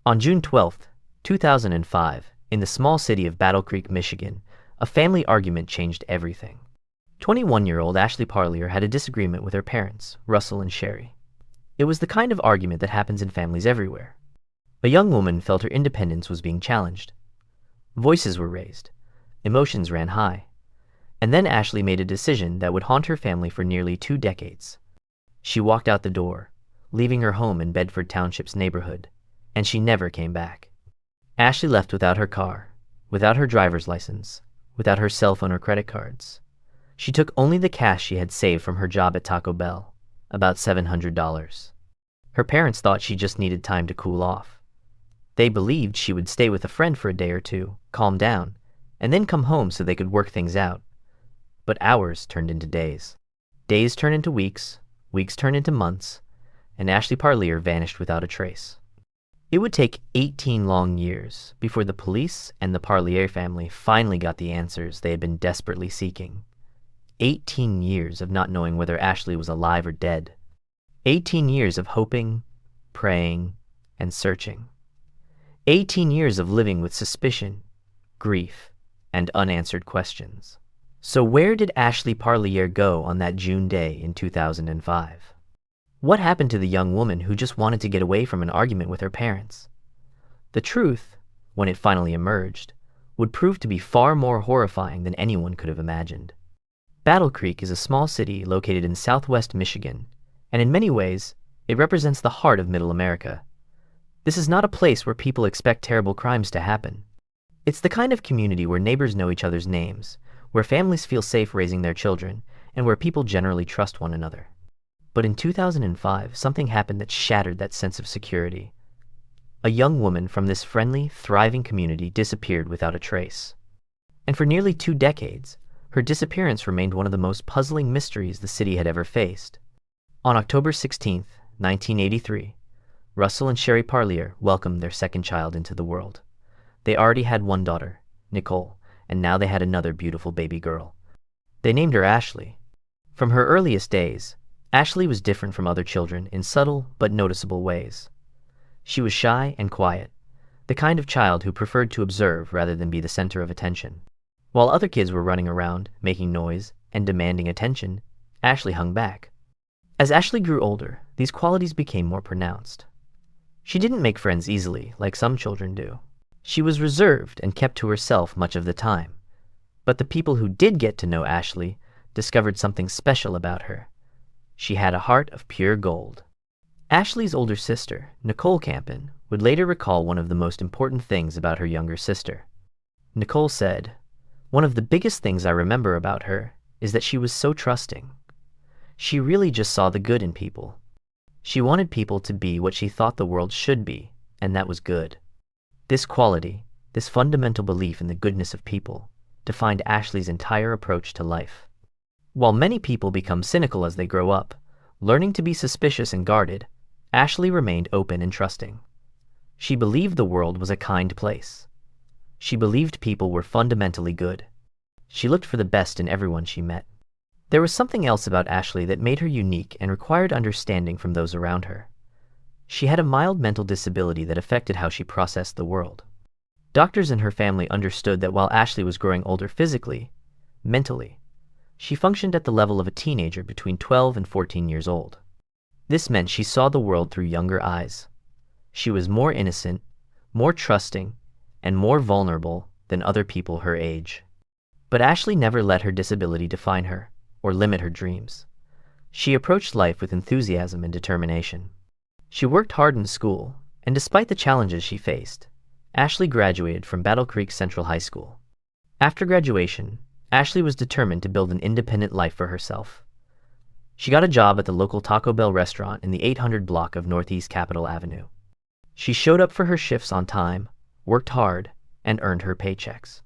On June 12, 2005, in the small city of Battle Creek, Michigan, a family argument changed everything. 21-year-old Ashley Parlier had a disagreement with her parents, Russell and Sherry. It was the kind of argument that happens in families everywhere. A young woman felt her independence was being challenged. Voices were raised. Emotions ran high. And then Ashley made a decision that would haunt her family for nearly 2 decades. She walked out the door, leaving her home in Bedford Township's neighborhood, and she never came back. Ashley left without her car, without her driver's license, without her cell phone or credit cards. She took only the cash she had saved from her job at Taco Bell, about $700. Her parents thought she just needed time to cool off. They believed she would stay with a friend for a day or two, calm down, and then come home so they could work things out. But hours turned into days. Days turned into weeks, weeks turned into months, and Ashley Parlier vanished without a trace. It would take 18 long years before the police and the Parlier family finally got the answers they had been desperately seeking. 18 years of not knowing whether Ashley was alive or dead. 18 years of hoping, praying, and searching. 18 years of living with suspicion, grief, and unanswered questions. So where did Ashley Parlier go on that June day in 2005? What happened to the young woman who just wanted to get away from an argument with her parents? The truth, when it finally emerged, would prove to be far more horrifying than anyone could have imagined. Battle Creek is a small city located in southwest Michigan, and in many ways, it represents the heart of Middle America. This is not a place where people expect terrible crimes to happen. It's the kind of community where neighbors know each other's names, where families feel safe raising their children, and where people generally trust one another. But in 2005, something happened that shattered that sense of security. A young woman from this friendly, thriving community disappeared without a trace. And for nearly 2 decades, her disappearance remained one of the most puzzling mysteries the city had ever faced. On October 16, 1983, Russell and Sherry Parlier welcomed their second child into the world. They already had one daughter, Nicole, and now they had another beautiful baby girl. They named her Ashley. From her earliest days, Ashley was different from other children in subtle but noticeable ways. She was shy and quiet, the kind of child who preferred to observe rather than be the center of attention. While other kids were running around, making noise, and demanding attention, Ashley hung back. As Ashley grew older, these qualities became more pronounced. She didn't make friends easily, like some children do. She was reserved and kept to herself much of the time. But the people who did get to know Ashley discovered something special about her. She had a heart of pure gold. Ashley's older sister, Nicole Campen, would later recall one of the most important things about her younger sister. Nicole said, "One of the biggest things I remember about her is that she was so trusting. She really just saw the good in people. She wanted people to be what she thought the world should be, and that was good." This quality, this fundamental belief in the goodness of people, defined Ashley's entire approach to life. While many people become cynical as they grow up, learning to be suspicious and guarded, Ashley remained open and trusting. She believed the world was a kind place. She believed people were fundamentally good. She looked for the best in everyone she met. There was something else about Ashley that made her unique and required understanding from those around her. She had a mild mental disability that affected how she processed the world. Doctors in her family understood that while Ashley was growing older physically, mentally, she functioned at the level of a teenager between 12 and 14 years old. This meant she saw the world through younger eyes. She was more innocent, more trusting, and more vulnerable than other people her age. But Ashley never let her disability define her or limit her dreams. She approached life with enthusiasm and determination. She worked hard in school, and despite the challenges she faced, Ashley graduated from Battle Creek Central High School. After graduation, Ashley was determined to build an independent life for herself. She got a job at the local Taco Bell restaurant in the 800 block of Northeast Capitol Avenue. She showed up for her shifts on time, worked hard, and earned her paychecks.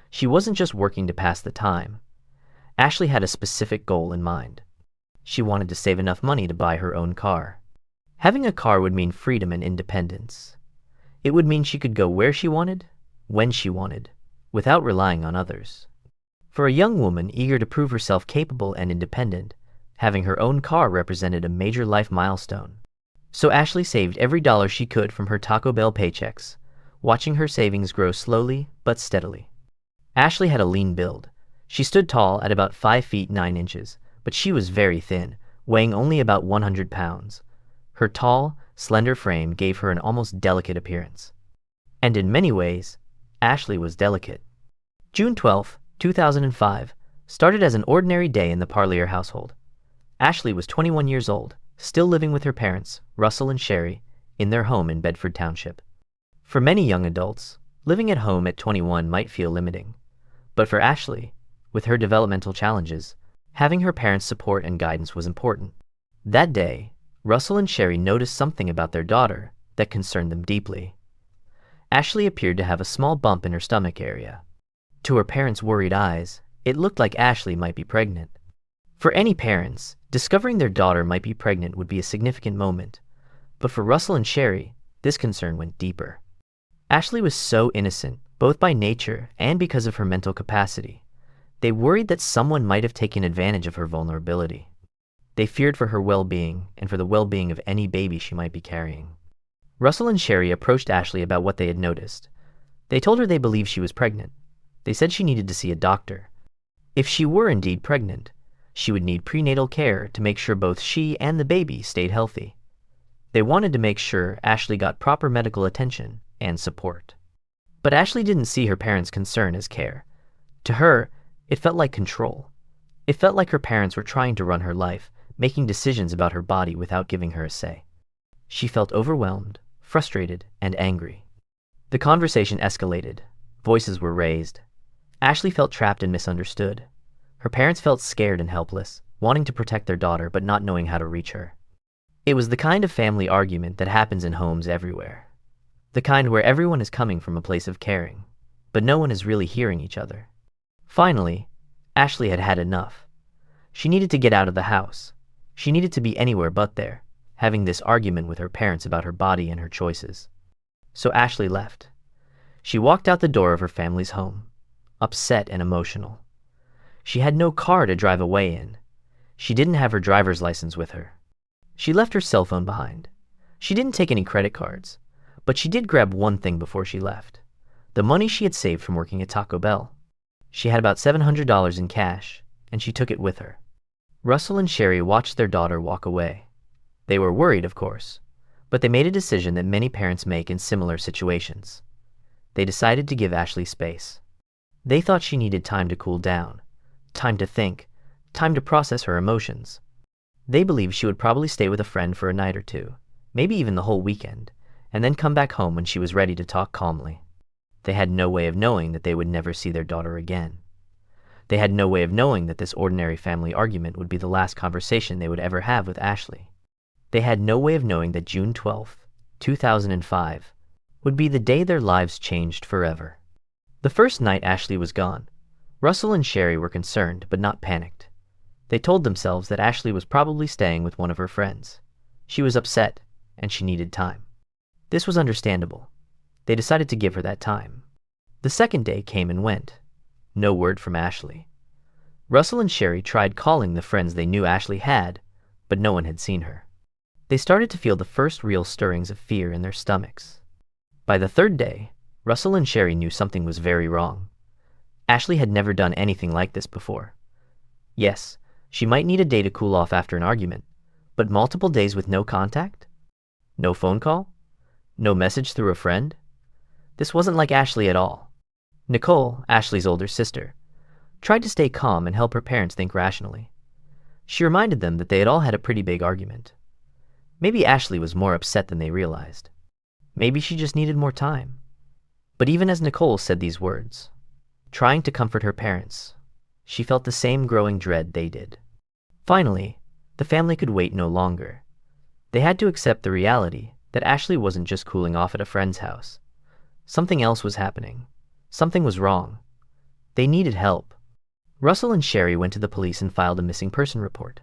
She wasn't just working to pass the time. Ashley had a specific goal in mind. She wanted to save enough money to buy her own car. Having a car would mean freedom and independence. It would mean she could go where she wanted, when she wanted, without relying on others. For a young woman eager to prove herself capable and independent, having her own car represented a major life milestone. So Ashley saved every dollar she could from her Taco Bell paychecks, watching her savings grow slowly but steadily. Ashley had a lean build. She stood tall at about 5 feet 9 inches, but she was very thin, weighing only about 100 pounds. Her tall, slender frame gave her an almost delicate appearance. And in many ways, Ashley was delicate. June 12, 2005, started as an ordinary day in the Parlier household. Ashley was 21 years old, still living with her parents, Russell and Sherry, in their home in Bedford Township. For many young adults, living at home at 21 might feel limiting. But for Ashley, with her developmental challenges, having her parents' support and guidance was important. That day, Russell and Sherry noticed something about their daughter that concerned them deeply. Ashley appeared to have a small bump in her stomach area. To her parents' worried eyes, it looked like Ashley might be pregnant. For any parents, discovering their daughter might be pregnant would be a significant moment. But for Russell and Sherry, this concern went deeper. Ashley was so innocent, both by nature and because of her mental capacity. They worried that someone might have taken advantage of her vulnerability. They feared for her well-being and for the well-being of any baby she might be carrying. Russell and Sherry approached Ashley about what they had noticed. They told her they believed she was pregnant. They said she needed to see a doctor. If she were indeed pregnant, she would need prenatal care to make sure both she and the baby stayed healthy. They wanted to make sure Ashley got proper medical attention and support. But Ashley didn't see her parents' concern as care. To her, it felt like control. It felt like her parents were trying to run her life, making decisions about her body without giving her a say. She felt overwhelmed, frustrated, and angry. The conversation escalated. Voices were raised. Ashley felt trapped and misunderstood. Her parents felt scared and helpless, wanting to protect their daughter but not knowing how to reach her. It was the kind of family argument that happens in homes everywhere. The kind where everyone is coming from a place of caring, but no one is really hearing each other. Finally, Ashley had had enough. She needed to get out of the house. She needed to be anywhere but there, having this argument with her parents about her body and her choices. So Ashley left. She walked out the door of her family's home, upset and emotional. She had no car to drive away in. She didn't have her driver's license with her. She left her cell phone behind. She didn't take any credit cards, but she did grab one thing before she left: the money she had saved from working at Taco Bell. She had about $700 in cash, and she took it with her. Russell and Sherry watched their daughter walk away. They were worried, of course, but they made a decision that many parents make in similar situations. They decided to give Ashley space. They thought she needed time to cool down, time to think, time to process her emotions. They believed she would probably stay with a friend for a night or two, maybe even the whole weekend, and then come back home when she was ready to talk calmly. They had no way of knowing that they would never see their daughter again. They had no way of knowing that this ordinary family argument would be the last conversation they would ever have with Ashley. They had no way of knowing that June 12, 2005, would be the day their lives changed forever. The first night Ashley was gone, Russell and Sherry were concerned but not panicked. They told themselves that Ashley was probably staying with one of her friends. She was upset, and she needed time. This was understandable. They decided to give her that time. The second day came and went. No word from Ashley. Russell and Sherry tried calling the friends they knew Ashley had, but no one had seen her. They started to feel the first real stirrings of fear in their stomachs. By the third day, Russell and Sherry knew something was very wrong. Ashley had never done anything like this before. Yes, she might need a day to cool off after an argument, but multiple days with no contact? No phone call? No message through a friend? This wasn't like Ashley at all. Nicole, Ashley's older sister, tried to stay calm and help her parents think rationally. She reminded them that they had all had a pretty big argument. Maybe Ashley was more upset than they realized. Maybe she just needed more time. But even as Nicole said these words, trying to comfort her parents, she felt the same growing dread they did. Finally, the family could wait no longer. They had to accept the reality that Ashley wasn't just cooling off at a friend's house. Something else was happening. Something was wrong. They needed help. Russell and Sherry went to the police and filed a missing person report.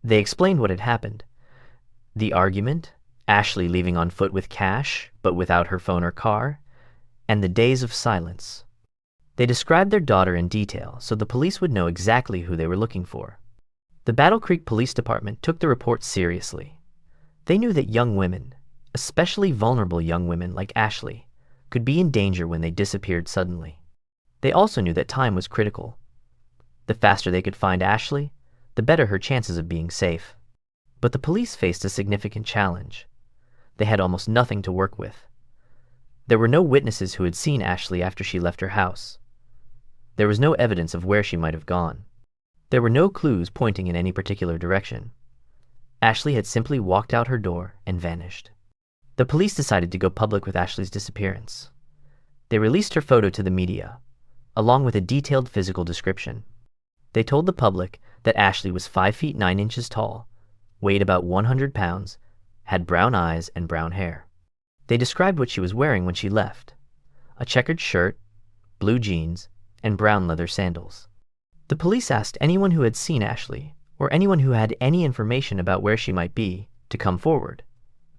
They explained what had happened. The argument, Ashley leaving on foot with cash, but without her phone or car, and the days of silence. They described their daughter in detail so the police would know exactly who they were looking for. The Battle Creek Police Department took the report seriously. They knew that young women, especially vulnerable young women like Ashley, could be in danger when they disappeared suddenly. They also knew that time was critical. The faster they could find Ashley, the better her chances of being safe. But the police faced a significant challenge. They had almost nothing to work with. There were no witnesses who had seen Ashley after she left her house. There was no evidence of where she might have gone. There were no clues pointing in any particular direction. Ashley had simply walked out her door and vanished. The police decided to go public with Ashley's disappearance. They released her photo to the media, along with a detailed physical description. They told the public that Ashley was 5 feet 9 inches tall, weighed about 100 pounds, had brown eyes and brown hair. They described what she was wearing when she left: a checkered shirt, blue jeans, and brown leather sandals. The police asked anyone who had seen Ashley, or anyone who had any information about where she might be, to come forward.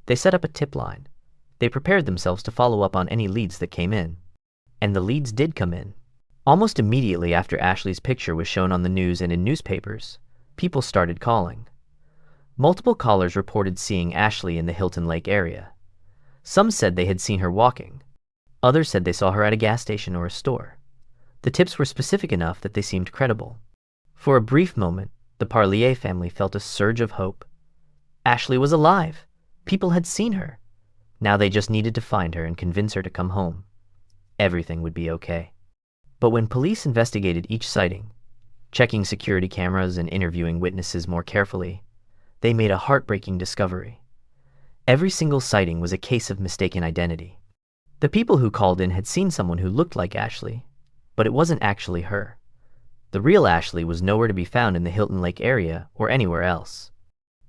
They set up a tip line. They prepared themselves to follow up on any leads that came in. And the leads did come in. Almost immediately after Ashley's picture was shown on the news and in newspapers, people started calling. Multiple callers reported seeing Ashley in the Hilton Lake area. Some said they had seen her walking. Others said they saw her at a gas station or a store. The tips were specific enough that they seemed credible. For a brief moment, the Parlier family felt a surge of hope. Ashley was alive. People had seen her. Now they just needed to find her and convince her to come home. Everything would be okay. But when police investigated each sighting, checking security cameras and interviewing witnesses more carefully, they made a heartbreaking discovery. Every single sighting was a case of mistaken identity. The people who called in had seen someone who looked like Ashley, but it wasn't actually her. The real Ashley was nowhere to be found in the Hilton Lake area or anywhere else.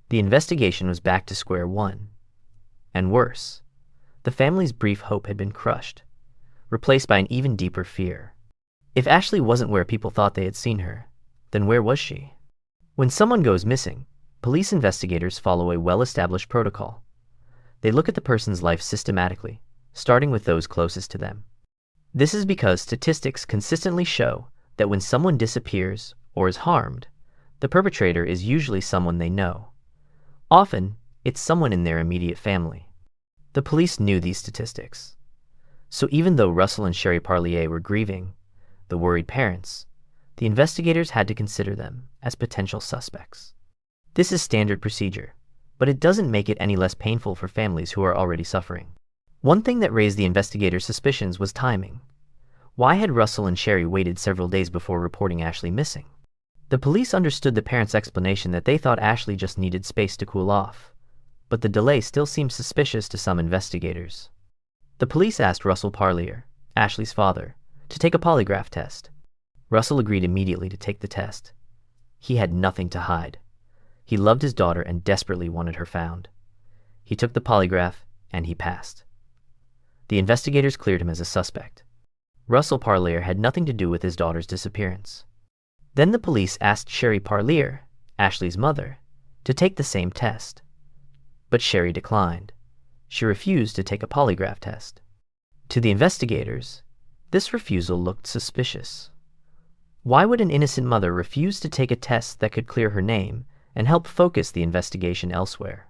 The investigation was back to square one. And worse, the family's brief hope had been crushed, replaced by an even deeper fear. If Ashley wasn't where people thought they had seen her, then where was she? When someone goes missing, police investigators follow a well-established protocol. They look at the person's life systematically, starting with those closest to them. This is because statistics consistently show that when someone disappears or is harmed, the perpetrator is usually someone they know. Often, it's someone in their immediate family. The police knew these statistics. So even though Russell and Sherry Parlier were grieving, the worried parents, the investigators had to consider them as potential suspects. This is standard procedure, but it doesn't make it any less painful for families who are already suffering. One thing that raised the investigators' suspicions was timing. Why had Russell and Sherry waited several days before reporting Ashley missing? The police understood the parents' explanation that they thought Ashley just needed space to cool off, but the delay still seemed suspicious to some investigators. The police asked Russell Parlier, Ashley's father, to take a polygraph test. Russell agreed immediately to take the test. He had nothing to hide. He loved his daughter and desperately wanted her found. He took the polygraph and he passed. The investigators cleared him as a suspect. Russell Parlier had nothing to do with his daughter's disappearance. Then the police asked Sherry Parlier, Ashley's mother, to take the same test. But Sherry declined. She refused to take a polygraph test. To the investigators, this refusal looked suspicious. Why would an innocent mother refuse to take a test that could clear her name and help focus the investigation elsewhere?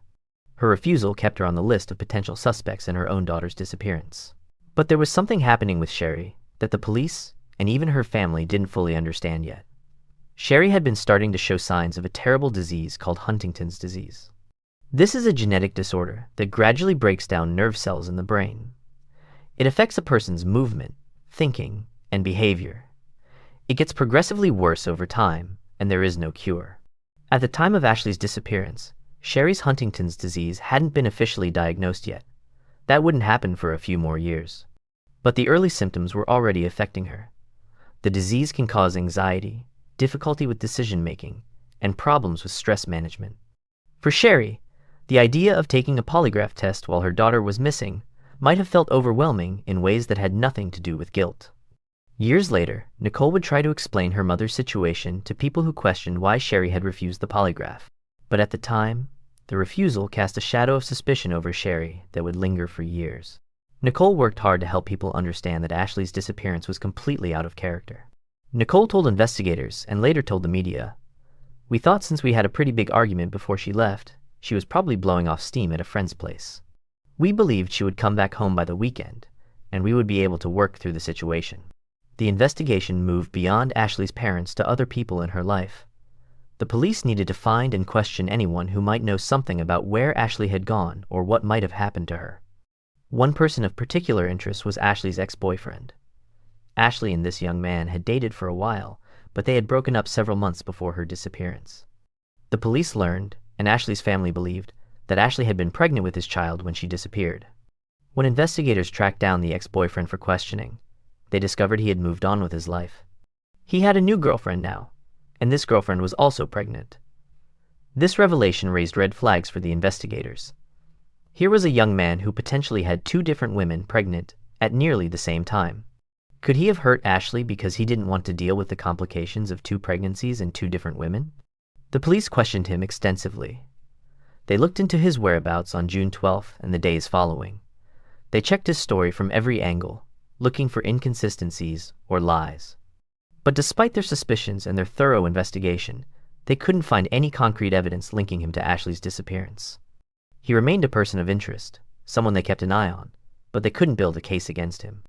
Her refusal kept her on the list of potential suspects in her own daughter's disappearance. But there was something happening with Sherry that the police and even her family didn't fully understand yet. Sherry had been starting to show signs of a terrible disease called Huntington's disease. This is a genetic disorder that gradually breaks down nerve cells in the brain. It affects a person's movement, thinking, and behavior. It gets progressively worse over time, and there is no cure. At the time of Ashley's disappearance, Sherry's Huntington's disease hadn't been officially diagnosed yet. That wouldn't happen for a few more years. But the early symptoms were already affecting her. The disease can cause anxiety, difficulty with decision-making, and problems with stress management. For Sherry, the idea of taking a polygraph test while her daughter was missing might have felt overwhelming in ways that had nothing to do with guilt. Years later, Nicole would try to explain her mother's situation to people who questioned why Sherry had refused the polygraph. But at the time, the refusal cast a shadow of suspicion over Sherry that would linger for years. Nicole worked hard to help people understand that Ashley's disappearance was completely out of character. Nicole told investigators and later told the media, "We thought since we had a pretty big argument before she left, she was probably blowing off steam at a friend's place. We believed she would come back home by the weekend, and we would be able to work through the situation. The investigation moved beyond Ashley's parents to other people in her life. The police needed to find and question anyone who might know something about where Ashley had gone or what might have happened to her. One person of particular interest was Ashley's ex-boyfriend. Ashley and this young man had dated for a while, but they had broken up several months before her disappearance. The police learned, and Ashley's family believed, that Ashley had been pregnant with his child when she disappeared. When investigators tracked down the ex-boyfriend for questioning, they discovered he had moved on with his life. He had a new girlfriend now, and this girlfriend was also pregnant. This revelation raised red flags for the investigators. Here was a young man who potentially had two different women pregnant at nearly the same time. Could he have hurt Ashley because he didn't want to deal with the complications of two pregnancies and two different women? The police questioned him extensively. They looked into his whereabouts on June 12th and the days following. They checked his story from every angle, looking for inconsistencies or lies. But despite their suspicions and their thorough investigation, they couldn't find any concrete evidence linking him to Ashley's disappearance. He remained a person of interest, someone they kept an eye on, but they couldn't build a case against him.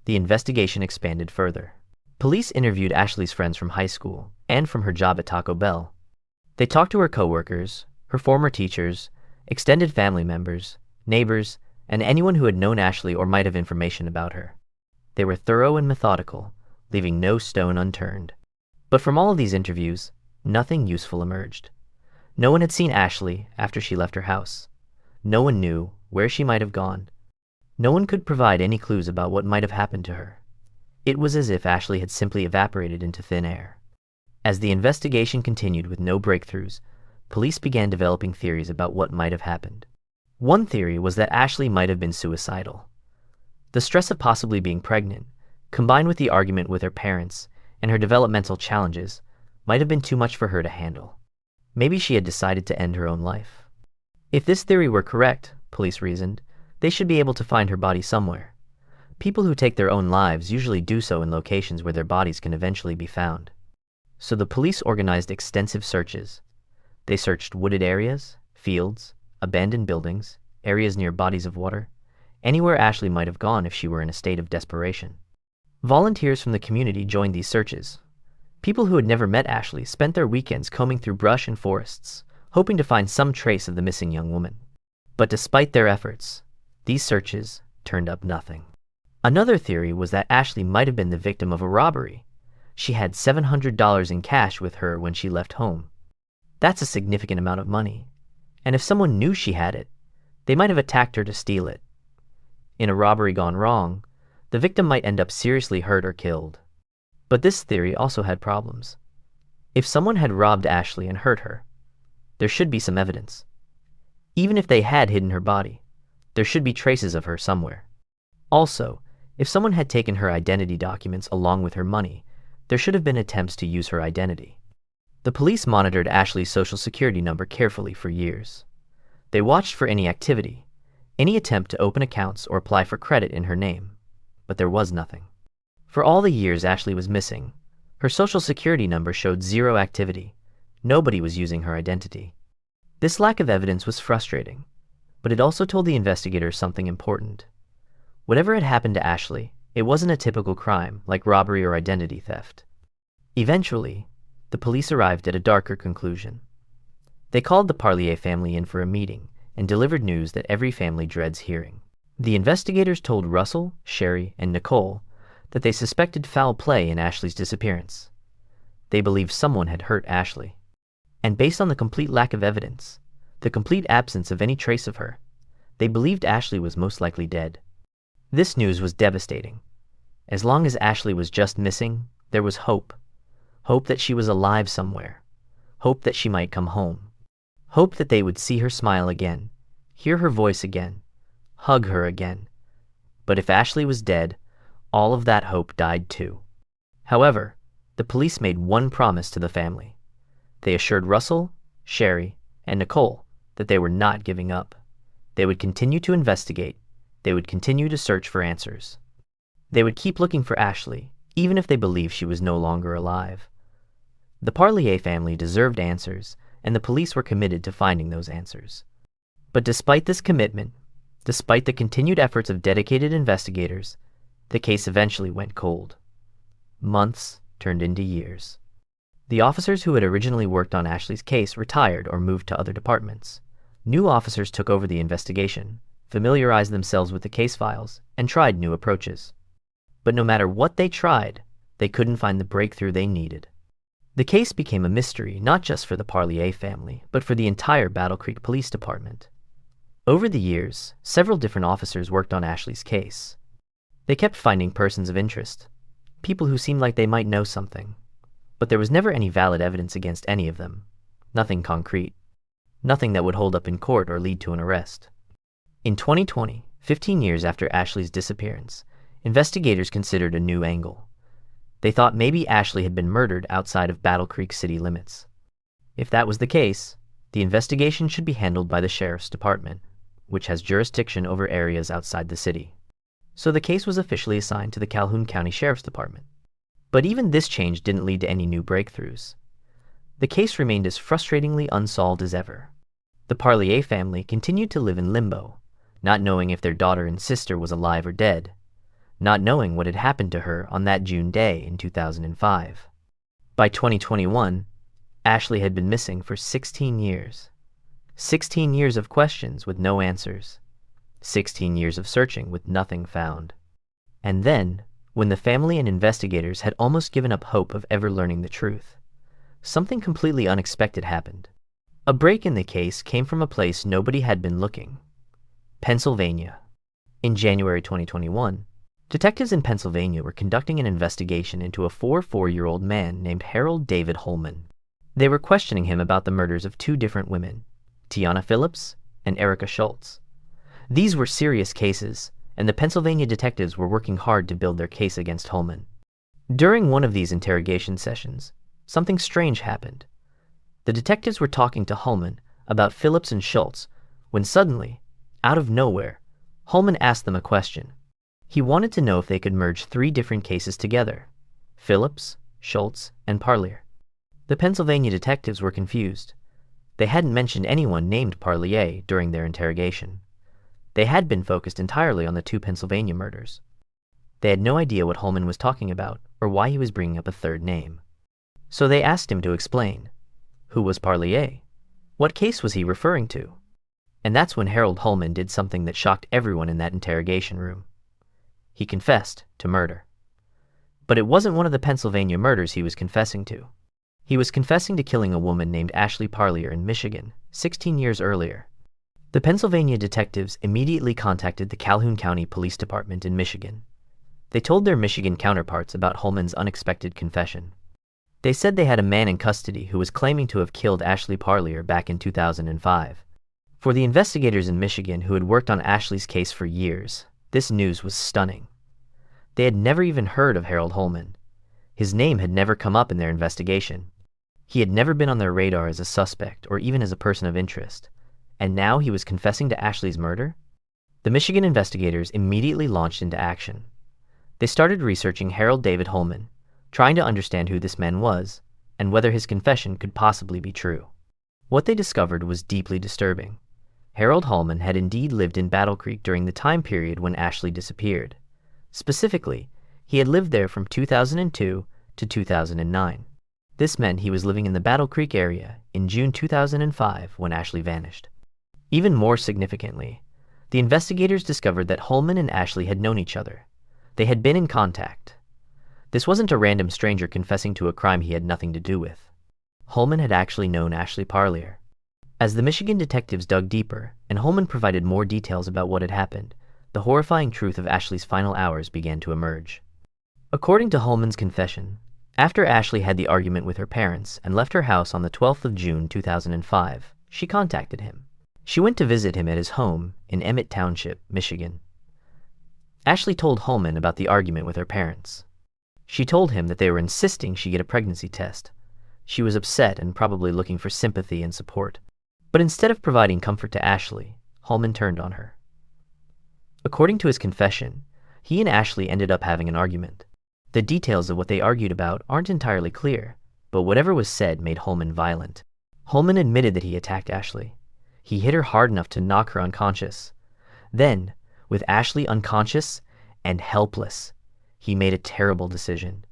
The investigation expanded further. Police interviewed Ashley's friends from high school and from her job at Taco Bell. They talked to her coworkers, her former teachers, extended family members, neighbors, and anyone who had known Ashley or might have information about her. They were thorough and methodical, leaving no stone unturned. But from all of these interviews, nothing useful emerged. No one had seen Ashley after she left her house. No one knew where she might have gone. No one could provide any clues about what might have happened to her. It was as if Ashley had simply evaporated into thin air. As the investigation continued with no breakthroughs, police began developing theories about what might have happened. One theory was that Ashley might have been suicidal. The stress of possibly being pregnant, combined with the argument with her parents and her developmental challenges, might have been too much for her to handle. Maybe she had decided to end her own life. If this theory were correct, police reasoned, they should be able to find her body somewhere. People who take their own lives usually do so in locations where their bodies can eventually be found. So the police organized extensive searches. They searched wooded areas, fields, abandoned buildings, areas near bodies of water, anywhere Ashley might have gone if she were in a state of desperation. Volunteers from the community joined these searches. People who had never met Ashley spent their weekends combing through brush and forests, hoping to find some trace of the missing young woman. But despite their efforts, these searches turned up nothing. Another theory was that Ashley might have been the victim of a robbery. She had $700 in cash with her when she left home. That's a significant amount of money. And if someone knew she had it, they might have attacked her to steal it. In a robbery gone wrong, the victim might end up seriously hurt or killed. But this theory also had problems. If someone had robbed Ashley and hurt her, there should be some evidence. Even if they had hidden her body, there should be traces of her somewhere. Also, if someone had taken her identity documents along with her money, there should have been attempts to use her identity. The police monitored Ashley's social security number carefully for years. They watched for any activity, any attempt to open accounts or apply for credit in her name, but there was nothing. For all the years Ashley was missing, her social security number showed zero activity. Nobody was using her identity. This lack of evidence was frustrating, but it also told the investigators something important. Whatever had happened to Ashley, it wasn't a typical crime like robbery or identity theft. Eventually, the police arrived at a darker conclusion. They called the Parlier family in for a meeting and delivered news that every family dreads hearing. The investigators told Russell, Sherry, and Nicole that they suspected foul play in Ashley's disappearance. They believed someone had hurt Ashley. And based on the complete lack of evidence, the complete absence of any trace of her, they believed Ashley was most likely dead. This news was devastating. As long as Ashley was just missing, there was hope. Hope that she was alive somewhere. Hope that she might come home. Hope that they would see her smile again, hear her voice again, hug her again. But if Ashley was dead, all of that hope died too. However, the police made one promise to the family. They assured Russell, Sherry, and Nicole that they were not giving up. They would continue to investigate. They would continue to search for answers. They would keep looking for Ashley, even if they believed she was no longer alive. The Parlier family deserved answers, and the police were committed to finding those answers. But despite this commitment, despite the continued efforts of dedicated investigators, the case eventually went cold. Months turned into years. The officers who had originally worked on Ashley's case retired or moved to other departments. New officers took over the investigation, familiarized themselves with the case files, and tried new approaches. But no matter what they tried, they couldn't find the breakthrough they needed. The case became a mystery not just for the Parlier family, but for the entire Battle Creek Police Department. Over the years, several different officers worked on Ashley's case. They kept finding persons of interest, people who seemed like they might know something. But there was never any valid evidence against any of them. Nothing concrete. Nothing that would hold up in court or lead to an arrest. In 2020, 15 years after Ashley's disappearance, investigators considered a new angle. They thought maybe Ashley had been murdered outside of Battle Creek city limits. If that was the case, the investigation should be handled by the Sheriff's Department, which has jurisdiction over areas outside the city. So the case was officially assigned to the Calhoun County Sheriff's Department. But even this change didn't lead to any new breakthroughs. The case remained as frustratingly unsolved as ever. The Parlier family continued to live in limbo, not knowing if their daughter and sister was alive or dead, not knowing what had happened to her on that June day in 2005. By 2021, Ashley had been missing for 16 years. 16 years of questions with no answers. 16 years of searching with nothing found. And then, when the family and investigators had almost given up hope of ever learning the truth, something completely unexpected happened. A break in the case came from a place nobody had been looking: Pennsylvania. In January 2021, detectives in Pennsylvania were conducting an investigation into a 44-year-old man named Harold David Holman. They were questioning him about the murders of two different women, Tiana Phillips and Erica Schultz. These were serious cases, and the Pennsylvania detectives were working hard to build their case against Holman. During one of these interrogation sessions, something strange happened. The detectives were talking to Holman about Phillips and Schultz when suddenly, out of nowhere, Holman asked them a question. He wanted to know if they could merge 3 different cases together: Phillips, Schultz, and Parlier. The Pennsylvania detectives were confused. They hadn't mentioned anyone named Parlier during their interrogation. They had been focused entirely on the 2 Pennsylvania murders. They had no idea what Holman was talking about or why he was bringing up a third name. So they asked him to explain. Who was Parlier? What case was he referring to? And that's when Harold Holman did something that shocked everyone in that interrogation room. He confessed to murder. But it wasn't one of the Pennsylvania murders he was confessing to. He was confessing to killing a woman named Ashley Parlier in Michigan 16 years earlier. The Pennsylvania detectives immediately contacted the Calhoun County Police Department in Michigan. They told their Michigan counterparts about Holman's unexpected confession. They said they had a man in custody who was claiming to have killed Ashley Parlier back in 2005. For the investigators in Michigan who had worked on Ashley's case for years, this news was stunning. They had never even heard of Harold Holman. His name had never come up in their investigation. He had never been on their radar as a suspect or even as a person of interest. And now he was confessing to Ashley's murder? The Michigan investigators immediately launched into action. They started researching Harold David Holman, trying to understand who this man was and whether his confession could possibly be true. What they discovered was deeply disturbing. Harold Holman had indeed lived in Battle Creek during the time period when Ashley disappeared. Specifically, he had lived there from 2002 to 2009. This meant he was living in the Battle Creek area in June 2005 when Ashley vanished. Even more significantly, the investigators discovered that Holman and Ashley had known each other. They had been in contact. This wasn't a random stranger confessing to a crime he had nothing to do with. Holman had actually known Ashley Parlier. As the Michigan detectives dug deeper and Holman provided more details about what had happened, the horrifying truth of Ashley's final hours began to emerge. According to Holman's confession, after Ashley had the argument with her parents and left her house on the 12th of June 2005, she contacted him. She went to visit him at his home in Emmett Township, Michigan. Ashley told Holman about the argument with her parents. She told him that they were insisting she get a pregnancy test. She was upset and probably looking for sympathy and support. But instead of providing comfort to Ashley, Holman turned on her. According to his confession, he and Ashley ended up having an argument. The details of what they argued about aren't entirely clear, but whatever was said made Holman violent. Holman admitted that he attacked Ashley. He hit her hard enough to knock her unconscious. Then, with Ashley unconscious and helpless, he made a terrible decision.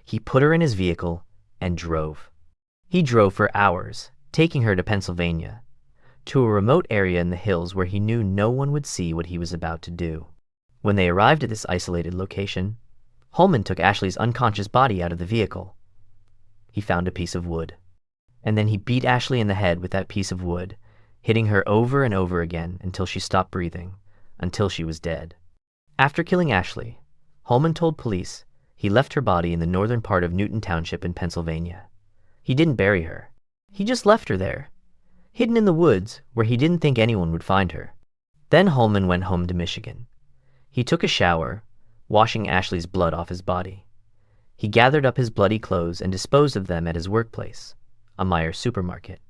He put her in his vehicle and drove. He drove for hours, taking her to Pennsylvania, to a remote area in the hills where he knew no one would see what he was about to do. When they arrived at this isolated location, Holman took Ashley's unconscious body out of the vehicle. He found a piece of wood, and then he beat Ashley in the head with that piece of wood, hitting her over and over again until she stopped breathing, until she was dead. After killing Ashley, Holman told police he left her body in the northern part of Newton Township in Pennsylvania. He didn't bury her. He just left her there, hidden in the woods where he didn't think anyone would find her. Then Holman went home to Michigan. He took a shower, washing Ashley's blood off his body. He gathered up his bloody clothes and disposed of them at his workplace, a Meijer supermarket.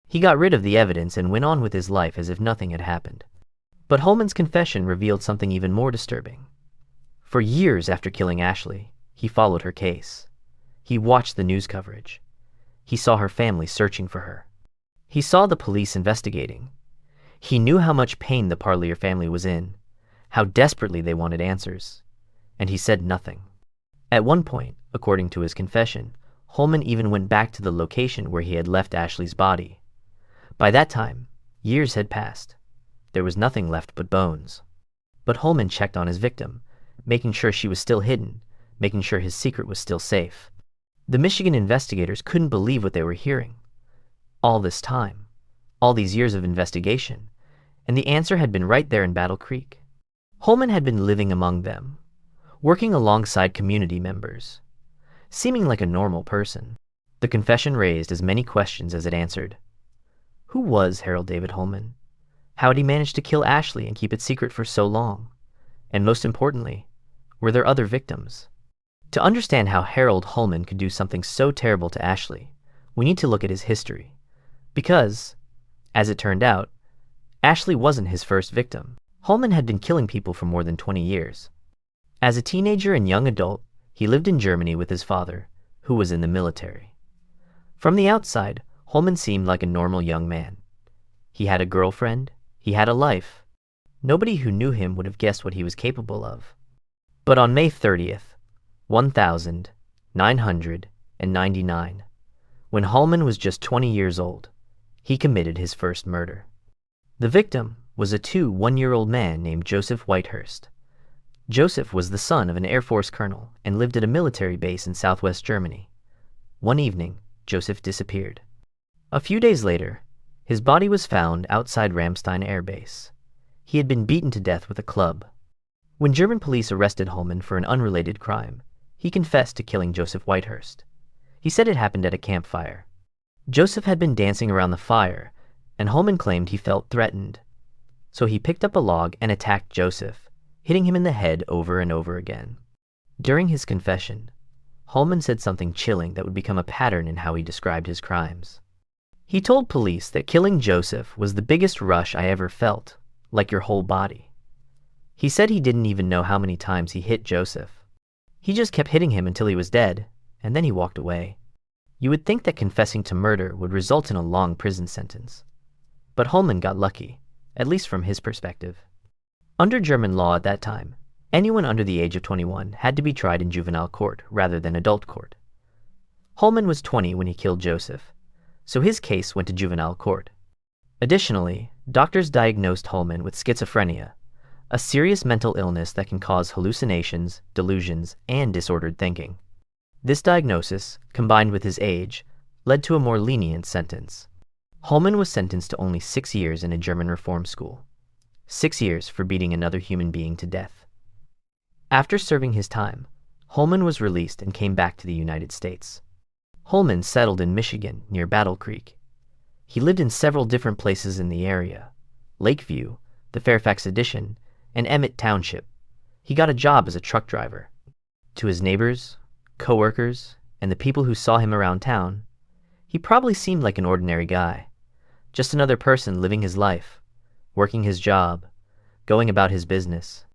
He got rid of the evidence and went on with his life as if nothing had happened. But Holman's confession revealed something even more disturbing. For years after killing Ashley, he followed her case. He watched the news coverage. He saw her family searching for her. He saw the police investigating. He knew how much pain the Parlier family was in, how desperately they wanted answers, and he said nothing. At one point, according to his confession, Holman even went back to the location where he had left Ashley's body. By that time, years had passed. There was nothing left but bones. But Holman checked on his victim, making sure she was still hidden, making sure his secret was still safe. The Michigan investigators couldn't believe what they were hearing. All this time, all these years of investigation, and the answer had been right there in Battle Creek. Holman had been living among them, working alongside community members, seeming like a normal person. The confession raised as many questions as it answered. Who was Harold David Holman? How had he managed to kill Ashley and keep it secret for so long? And most importantly, were there other victims? To understand how Harold Holman could do something so terrible to Ashley, we need to look at his history. Because, as it turned out, Ashley wasn't his first victim. Holman had been killing people for more than 20 years. As a teenager and young adult, he lived in Germany with his father, who was in the military. From the outside, Holman seemed like a normal young man. He had a girlfriend, he had a life. Nobody who knew him would have guessed what he was capable of. But on May 30th, 1999, when Holman was just 20 years old, he committed his first murder. The victim was a 1-year-old man named Joseph Whitehurst. Joseph was the son of an Air Force colonel and lived at a military base in southwest Germany. One evening, Joseph disappeared. A few days later, his body was found outside Ramstein Air Base. He had been beaten to death with a club. When German police arrested Holman for an unrelated crime, he confessed to killing Joseph Whitehurst. He said it happened at a campfire. Joseph had been dancing around the fire, and Holman claimed he felt threatened. So he picked up a log and attacked Joseph, hitting him in the head over and over again. During his confession, Holman said something chilling that would become a pattern in how he described his crimes. He told police that killing Joseph was the biggest rush I ever felt, like your whole body. He said he didn't even know how many times he hit Joseph. He just kept hitting him until he was dead, and then he walked away. You would think that confessing to murder would result in a long prison sentence. But Holman got lucky, at least from his perspective. Under German law at that time, anyone under the age of 21 had to be tried in juvenile court rather than adult court. Holman was 20 when he killed Joseph, so his case went to juvenile court. Additionally, doctors diagnosed Holman with schizophrenia, a serious mental illness that can cause hallucinations, delusions, and disordered thinking. This diagnosis, combined with his age, led to a more lenient sentence. Holman was sentenced to only 6 years in a German reform school. 6 years for beating another human being to death. After serving his time, Holman was released and came back to the United States. Holman settled in Michigan near Battle Creek. He lived in several different places in the area: Lakeview, the Fairfax Addition, and Emmett Township. He got a job as a truck driver. To his neighbors, co-workers, and the people who saw him around town, he probably seemed like an ordinary guy. Just another person living his life, working his job, going about his business.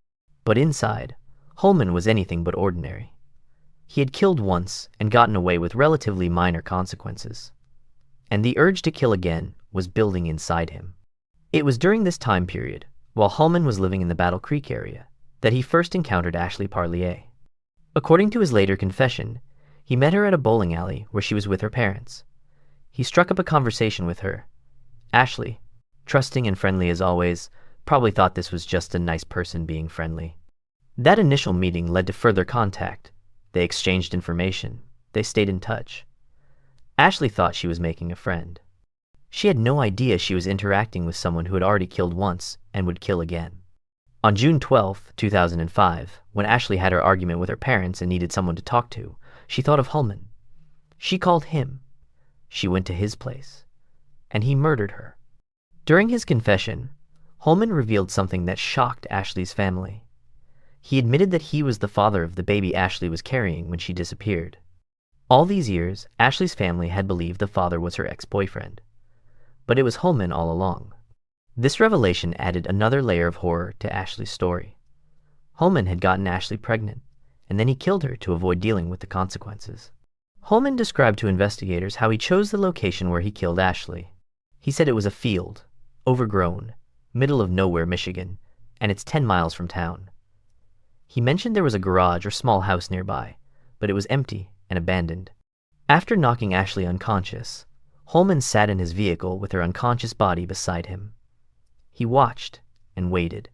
But inside, Holman was anything but ordinary. He had killed once and gotten away with relatively minor consequences. and the urge to kill again was building inside him. It was during this time period, while Holman was living in the Battle Creek area, that he first encountered Ashley Parlier. According to his later confession, he met her at a bowling alley where she was with her parents. He struck up a conversation with her. Ashley, trusting and friendly as always, probably thought this was just a nice person being friendly. That initial meeting led to further contact. They exchanged information. They stayed in touch. Ashley thought she was making a friend. She had no idea she was interacting with someone who had already killed once and would kill again. On June 12, 2005, when Ashley had her argument with her parents and needed someone to talk to, she thought of Holman. She called him. She went to his place. And he murdered her. During his confession, Holman revealed something that shocked Ashley's family. He admitted that he was the father of the baby Ashley was carrying when she disappeared. All these years, Ashley's family had believed the father was her ex-boyfriend. But it was Holman all along. This revelation added another layer of horror to Ashley's story. Holman had gotten Ashley pregnant, and then he killed her to avoid dealing with the consequences. Holman described to investigators how he chose the location where he killed Ashley. He said it was a field, overgrown, middle of nowhere, Michigan, and it's 10 miles from town. He mentioned there was a garage or small house nearby, but it was empty and abandoned. After knocking Ashley unconscious, Holman sat in his vehicle with her unconscious body beside him. He watched and waited.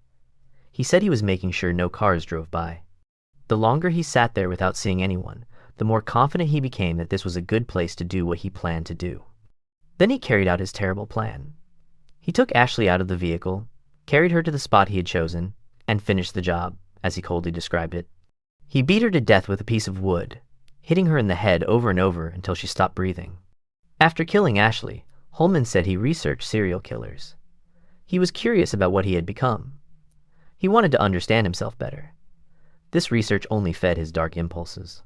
He said he was making sure no cars drove by. The longer he sat there without seeing anyone, the more confident he became that this was a good place to do what he planned to do. Then he carried out his terrible plan. He took Ashley out of the vehicle, carried her to the spot he had chosen, and finished the job, as he coldly described it. He beat her to death with a piece of wood, hitting her in the head over and over until she stopped breathing. After killing Ashley, Holman said he researched serial killers. He was curious about what he had become. He wanted to understand himself better. This research only fed his dark impulses.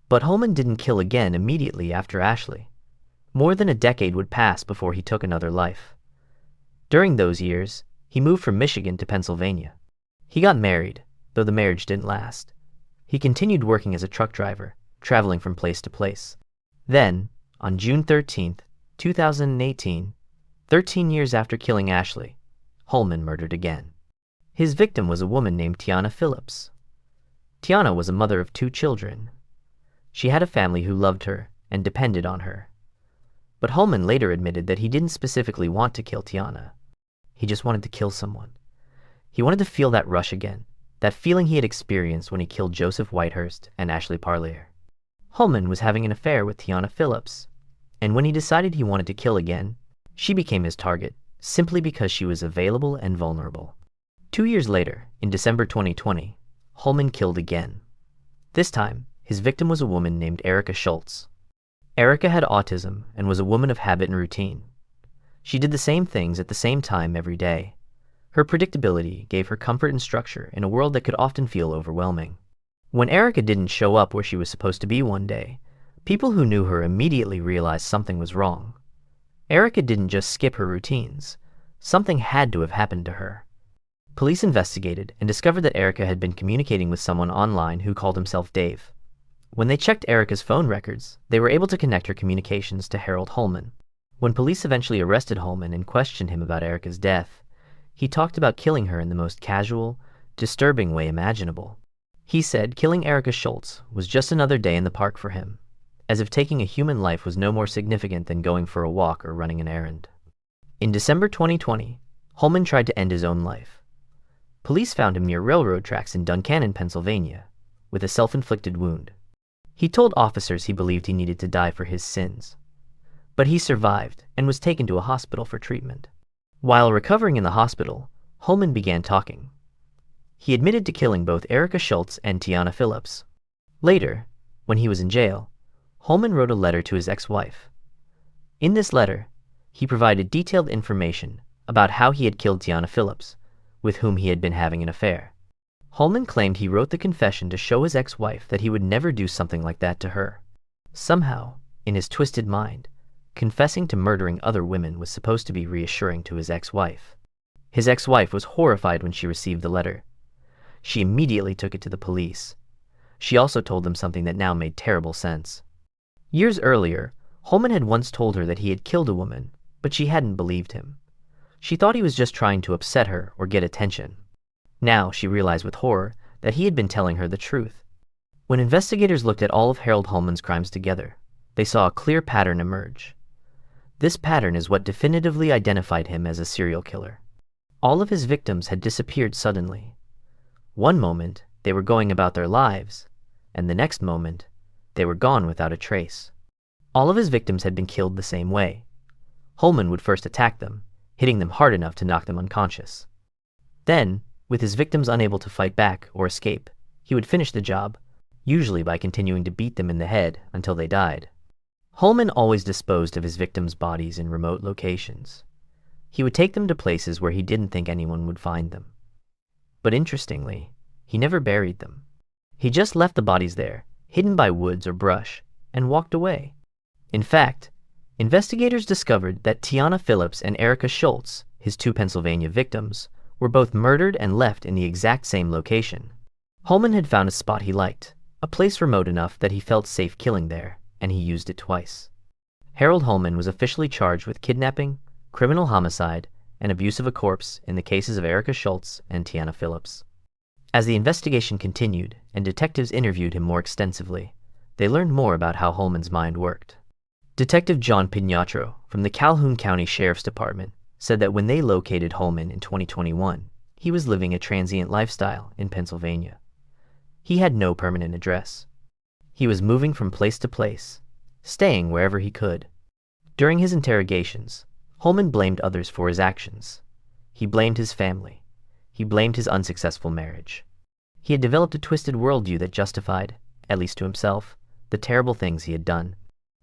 But Holman didn't kill again immediately after Ashley. More than a decade would pass before he took another life. During those years, he moved from Michigan to Pennsylvania. He got married, though the marriage didn't last. He continued working as a truck driver, traveling from place to place. Then, on June 13, 2018, 13 years after killing Ashley, Holman murdered again. His victim was a woman named Tiana Phillips. Tiana was a mother of 2 children. She had a family who loved her and depended on her. But Holman later admitted that he didn't specifically want to kill Tiana. He just wanted to kill someone. He wanted to feel that rush again, that feeling he had experienced when he killed Joseph Whitehurst and Ashley Parlier. Holman was having an affair with Tiana Phillips, and when he decided he wanted to kill again, she became his target, simply because she was available and vulnerable. 2 years later, in December 2020, Holman killed again. This time, his victim was a woman named Erica Schultz. Erica had autism and was a woman of habit and routine. She did the same things at the same time every day. Her predictability gave her comfort and structure in a world that could often feel overwhelming. When Erica didn't show up where she was supposed to be one day, people who knew her immediately realized something was wrong. Erica didn't just skip her routines. Something had to have happened to her. Police investigated and discovered that Erica had been communicating with someone online who called himself Dave. When they checked Erica's phone records, they were able to connect her communications to Harold Holman. When police eventually arrested Holman and questioned him about Erica's death, he talked about killing her in the most casual, disturbing way imaginable. He said killing Erica Schultz was just another day in the park for him, as if taking a human life was no more significant than going for a walk or running an errand. In December 2020, Holman tried to end his own life. Police found him near railroad tracks in Duncannon, Pennsylvania, with a self-inflicted wound. He told officers he believed he needed to die for his sins. But he survived and was taken to a hospital for treatment. While recovering in the hospital, Holman began talking. He admitted to killing both Erica Schultz and Tiana Phillips. Later, when he was in jail, Holman wrote a letter to his ex-wife. In this letter, he provided detailed information about how he had killed Tiana Phillips, with whom he had been having an affair. Holman claimed he wrote the confession to show his ex-wife that he would never do something like that to her. Somehow, in his twisted mind, confessing to murdering other women was supposed to be reassuring to his ex-wife. His ex-wife was horrified when she received the letter. She immediately took it to the police. She also told them something that now made terrible sense. Years earlier, Holman had once told her that he had killed a woman, but she hadn't believed him. She thought he was just trying to upset her or get attention. Now she realized with horror that he had been telling her the truth. When investigators looked at all of Harold Holman's crimes together, they saw a clear pattern emerge. This pattern is what definitively identified him as a serial killer. All of his victims had disappeared suddenly. One moment, they were going about their lives, and the next moment, they were gone without a trace. All of his victims had been killed the same way. Holman would first attack them, hitting them hard enough to knock them unconscious. Then, with his victims unable to fight back or escape, he would finish the job, usually by continuing to beat them in the head until they died. Holman always disposed of his victims' bodies in remote locations. He would take them to places where he didn't think anyone would find them. But interestingly, he never buried them. He just left the bodies there, hidden by woods or brush, and walked away. In fact, investigators discovered that Tiana Phillips and Erica Schultz, his two Pennsylvania victims, were both murdered and left in the exact same location. Holman had found a spot he liked, a place remote enough that he felt safe killing there, and he used it twice. Harold Holman was officially charged with kidnapping, criminal homicide, and abuse of a corpse in the cases of Erica Schultz and Tiana Phillips. As the investigation continued and detectives interviewed him more extensively, they learned more about how Holman's mind worked. Detective John Pignatro from the Calhoun County Sheriff's Department said that when they located Holman in 2021, he was living a transient lifestyle in Pennsylvania. He had no permanent address. He was moving from place to place, staying wherever he could. During his interrogations, Holman blamed others for his actions. He blamed his family. He blamed his unsuccessful marriage. He had developed a twisted worldview that justified, at least to himself, the terrible things he had done.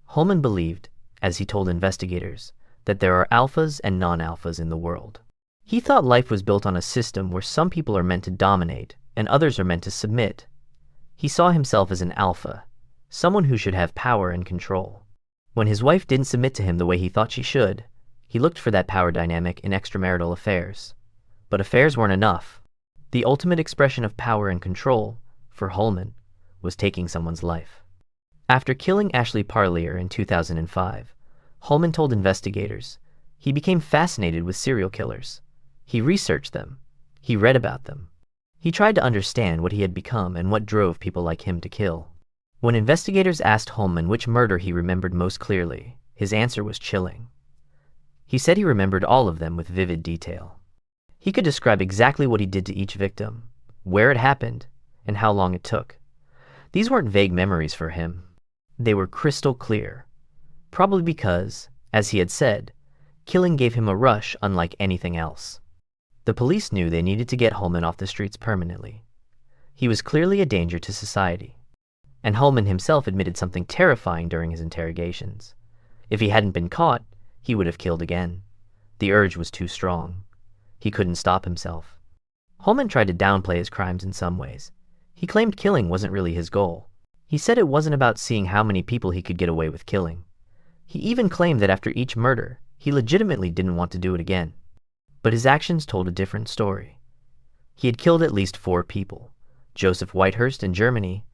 Holman believed, as he told investigators, that there are alphas and non-alphas in the world. He thought life was built on a system where some people are meant to dominate and others are meant to submit. He saw himself as an alpha, someone who should have power and control. When his wife didn't submit to him the way he thought she should, he looked for that power dynamic in extramarital affairs. But affairs weren't enough. The ultimate expression of power and control, for Holman, was taking someone's life. After killing Ashley Parlier in 2005, Holman told investigators he became fascinated with serial killers. He researched them. He read about them. He tried to understand what he had become and what drove people like him to kill. When investigators asked Holman which murder he remembered most clearly, his answer was chilling. He said he remembered all of them with vivid detail. He could describe exactly what he did to each victim, where it happened, and how long it took. These weren't vague memories for him. They were crystal clear. Probably because, as he had said, killing gave him a rush unlike anything else. The police knew they needed to get Holman off the streets permanently. He was clearly a danger to society. And Holman himself admitted something terrifying during his interrogations. If he hadn't been caught, he would have killed again. The urge was too strong. He couldn't stop himself. Holman tried to downplay his crimes in some ways. He claimed killing wasn't really his goal. He said it wasn't about seeing how many people he could get away with killing. He even claimed that after each murder, he legitimately didn't want to do it again. But his actions told a different story. He had killed at least 4 people: Joseph Whitehurst in Germany,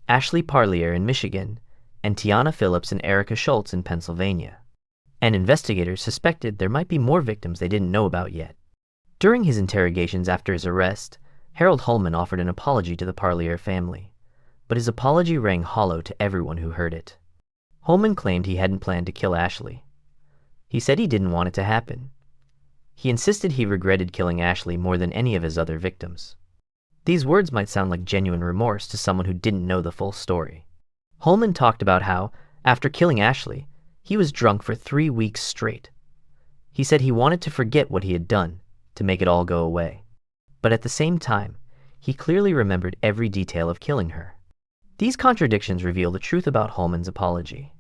Ashley Parlier in Michigan, and Tiana Phillips and Erica Schultz in Pennsylvania. And investigators suspected there might be more victims they didn't know about yet. During his interrogations after his arrest, Harold Holman offered an apology to the Parlier family, but his apology rang hollow to everyone who heard it. Holman claimed he hadn't planned to kill Ashley. He said he didn't want it to happen. He insisted he regretted killing Ashley more than any of his other victims. These words might sound like genuine remorse to someone who didn't know the full story. Holman talked about how, after killing Ashley, he was drunk for 3 weeks straight. He said he wanted to forget what he had done, to make it all go away. But at the same time, he clearly remembered every detail of killing her. These contradictions reveal the truth about Holman's apology.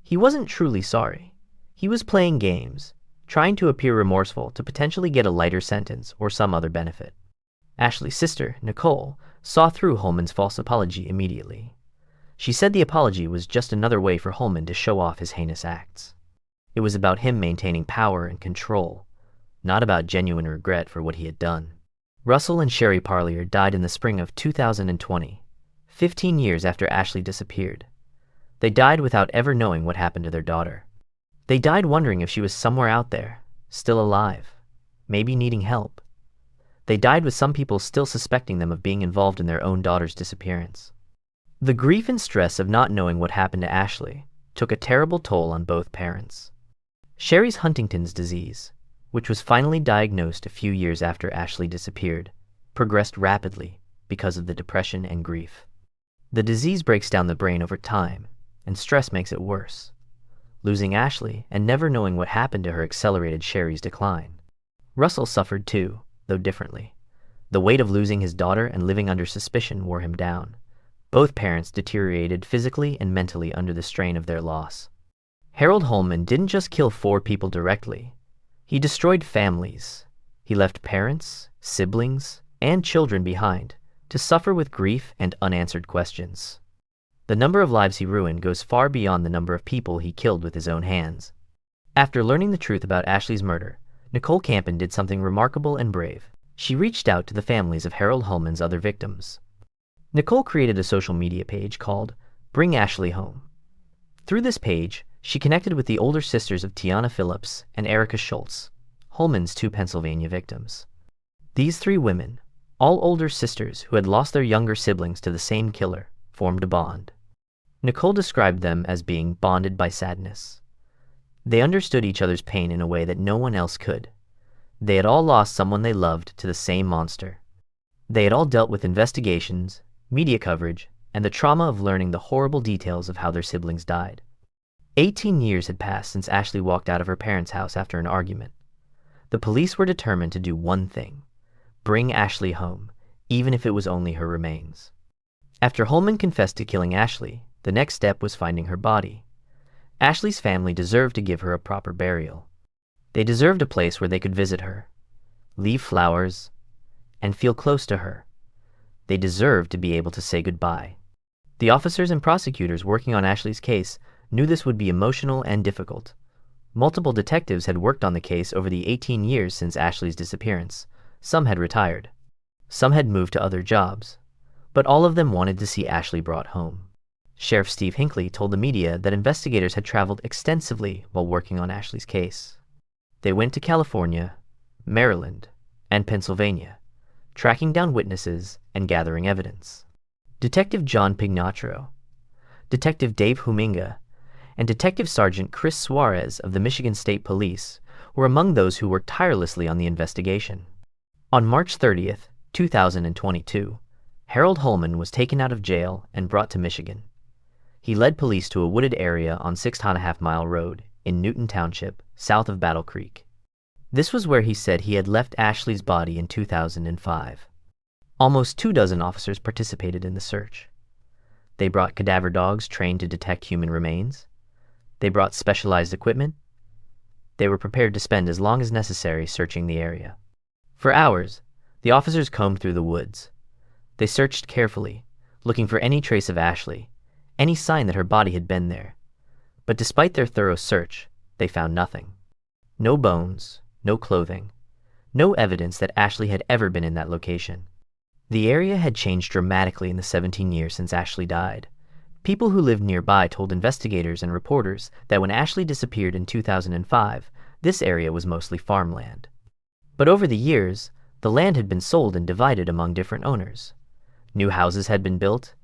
He wasn't truly sorry. He was playing games, trying to appear remorseful to potentially get a lighter sentence or some other benefit. Ashley's sister, Nicole, saw through Holman's false apology immediately. She said the apology was just another way for Holman to show off his heinous acts. It was about him maintaining power and control, not about genuine regret for what he had done. Russell and Sherry Parlier died in the spring of 2020, 15 years after Ashley disappeared. They died without ever knowing what happened to their daughter. They died wondering if she was somewhere out there, still alive, maybe needing help. They died with some people still suspecting them of being involved in their own daughter's disappearance. The grief and stress of not knowing what happened to Ashley took a terrible toll on both parents. Sherry's Huntington's disease, which was finally diagnosed a few years after Ashley disappeared, progressed rapidly because of the depression and grief. The disease breaks down the brain over time, and stress makes it worse. Losing Ashley and never knowing what happened to her accelerated Sherry's decline. Russell suffered too, though differently. The weight of losing his daughter and living under suspicion wore him down. Both parents deteriorated physically and mentally under the strain of their loss. Harold Holman didn't just kill 4 people directly. He destroyed families. He left parents, siblings, and children behind to suffer with grief and unanswered questions. The number of lives he ruined goes far beyond the number of people he killed with his own hands. After learning the truth about Ashley's murder, Nicole Campen did something remarkable and brave. She reached out to the families of Harold Holman's other victims. Nicole created a social media page called Bring Ashley Home. Through this page, she connected with the older sisters of Tiana Phillips and Erica Schultz, Holman's 2 Pennsylvania victims. These 3 women, all older sisters who had lost their younger siblings to the same killer, formed a bond. Nicole described them as being bonded by sadness. They understood each other's pain in a way that no one else could. They had all lost someone they loved to the same monster. They had all dealt with investigations, media coverage, and the trauma of learning the horrible details of how their siblings died. 18 years had passed since Ashley walked out of her parents' house after an argument. The police were determined to do one thing: bring Ashley home, even if it was only her remains. After Holman confessed to killing Ashley, the next step was finding her body. Ashley's family deserved to give her a proper burial. They deserved a place where they could visit her, leave flowers, and feel close to her. They deserved to be able to say goodbye. The officers and prosecutors working on Ashley's case knew this would be emotional and difficult. Multiple detectives had worked on the case over the 18 years since Ashley's disappearance. Some had retired. Some had moved to other jobs. But all of them wanted to see Ashley brought home. Sheriff Steve Hinckley told the media that investigators had traveled extensively while working on Ashley's case. They went to California, Maryland, and Pennsylvania, tracking down witnesses and gathering evidence. Detective John Pignatro, Detective Dave Huminga, and Detective Sergeant Chris Suarez of the Michigan State Police were among those who worked tirelessly on the investigation. On March 30th, 2022, Harold Holman was taken out of jail and brought to Michigan. He led police to a wooded area on 6.5 Mile Road in Newton Township, south of Battle Creek. This was where he said he had left Ashley's body in 2005. Almost 24 officers participated in the search. They brought cadaver dogs trained to detect human remains. They brought specialized equipment. They were prepared to spend as long as necessary searching the area. For hours, the officers combed through the woods. They searched carefully, looking for any trace of Ashley, any sign that her body had been there. But despite their thorough search, they found nothing. No bones, no clothing, no evidence that Ashley had ever been in that location. The area had changed dramatically in the 17 years since Ashley died. People who lived nearby told investigators and reporters that when Ashley disappeared in 2005, this area was mostly farmland. But over the years, the land had been sold and divided among different owners. New houses had been built,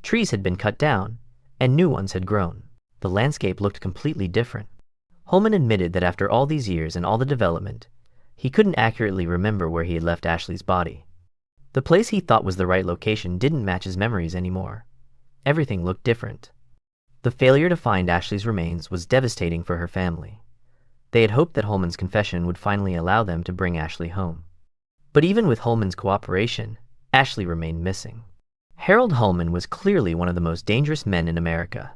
trees had been cut down, and new ones had grown. The landscape looked completely different. Holman admitted that after all these years and all the development, he couldn't accurately remember where he had left Ashley's body. The place he thought was the right location didn't match his memories anymore. Everything looked different. The failure to find Ashley's remains was devastating for her family. They had hoped that Holman's confession would finally allow them to bring Ashley home. But even with Holman's cooperation, Ashley remained missing. Harold Holman was clearly one of the most dangerous men in America.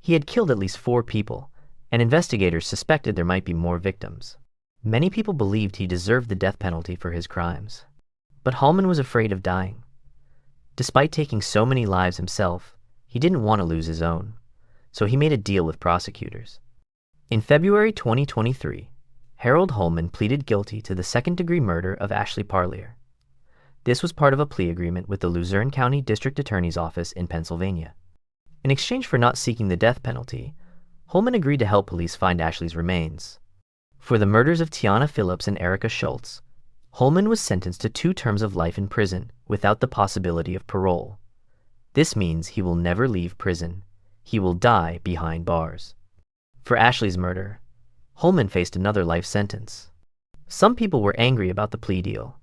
He had killed at least 4 people, and investigators suspected there might be more victims. Many people believed he deserved the death penalty for his crimes. But Holman was afraid of dying. Despite taking so many lives himself, he didn't want to lose his own, so he made a deal with prosecutors. In February 2023, Harold Holman pleaded guilty to the second-degree murder of Ashley Parlier. This was part of a plea agreement with the Luzerne County District Attorney's Office in Pennsylvania. In exchange for not seeking the death penalty, Holman agreed to help police find Ashley's remains. For the murders of Tiana Phillips and Erica Schultz, Holman was sentenced to 2 terms of life in prison without the possibility of parole. This means he will never leave prison. He will die behind bars. For Ashley's murder, Holman faced another life sentence. Some people were angry about the plea deal.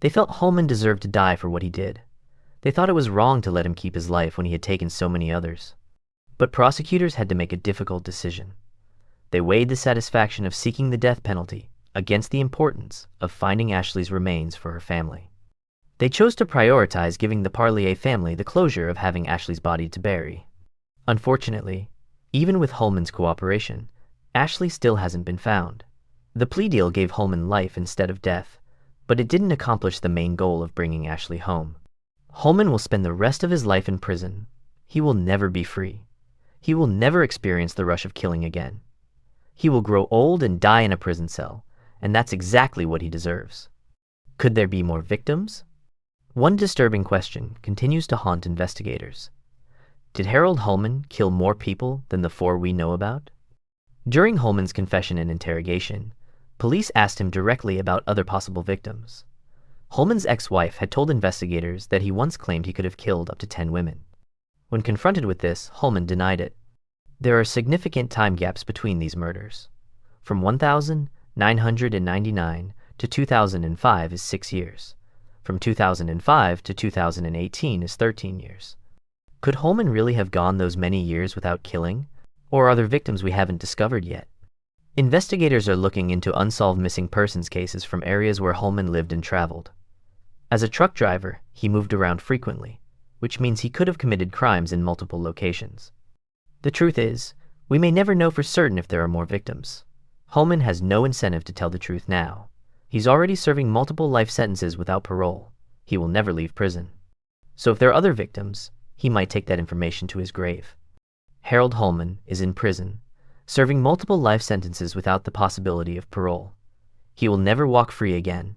They felt Holman deserved to die for what he did. They thought it was wrong to let him keep his life when he had taken so many others. But prosecutors had to make a difficult decision. They weighed the satisfaction of seeking the death penalty against the importance of finding Ashley's remains for her family. They chose to prioritize giving the Parlier family the closure of having Ashley's body to bury. Unfortunately, even with Holman's cooperation, Ashley still hasn't been found. The plea deal gave Holman life instead of death, but it didn't accomplish the main goal of bringing Ashley home. Holman will spend the rest of his life in prison. He will never be free. He will never experience the rush of killing again. He will grow old and die in a prison cell, and that's exactly what he deserves. Could there be more victims? One disturbing question continues to haunt investigators. Did Harold Holman kill more people than the 4 we know about? During Holman's confession and interrogation, police asked him directly about other possible victims. Holman's ex-wife had told investigators that he once claimed he could have killed up to 10 women. When confronted with this, Holman denied it. There are significant time gaps between these murders. From 1999 to 2005 is 6 years. From 2005 to 2018 is 13 years. Could Holman really have gone those many years without killing? Or are there victims we haven't discovered yet? Investigators are looking into unsolved missing persons cases from areas where Holman lived and traveled. As a truck driver, he moved around frequently, which means he could have committed crimes in multiple locations. The truth is, we may never know for certain if there are more victims. Holman has no incentive to tell the truth now. He's already serving multiple life sentences without parole. He will never leave prison. So if there are other victims, he might take that information to his grave. Harold Holman is in prison, serving multiple life sentences without the possibility of parole. He will never walk free again.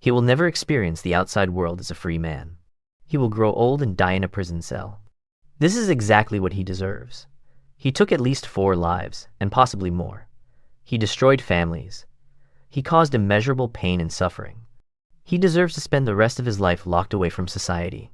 He will never experience the outside world as a free man. He will grow old and die in a prison cell. This is exactly what he deserves. He took at least 4 lives, and possibly more. He destroyed families. He caused immeasurable pain and suffering. He deserves to spend the rest of his life locked away from society.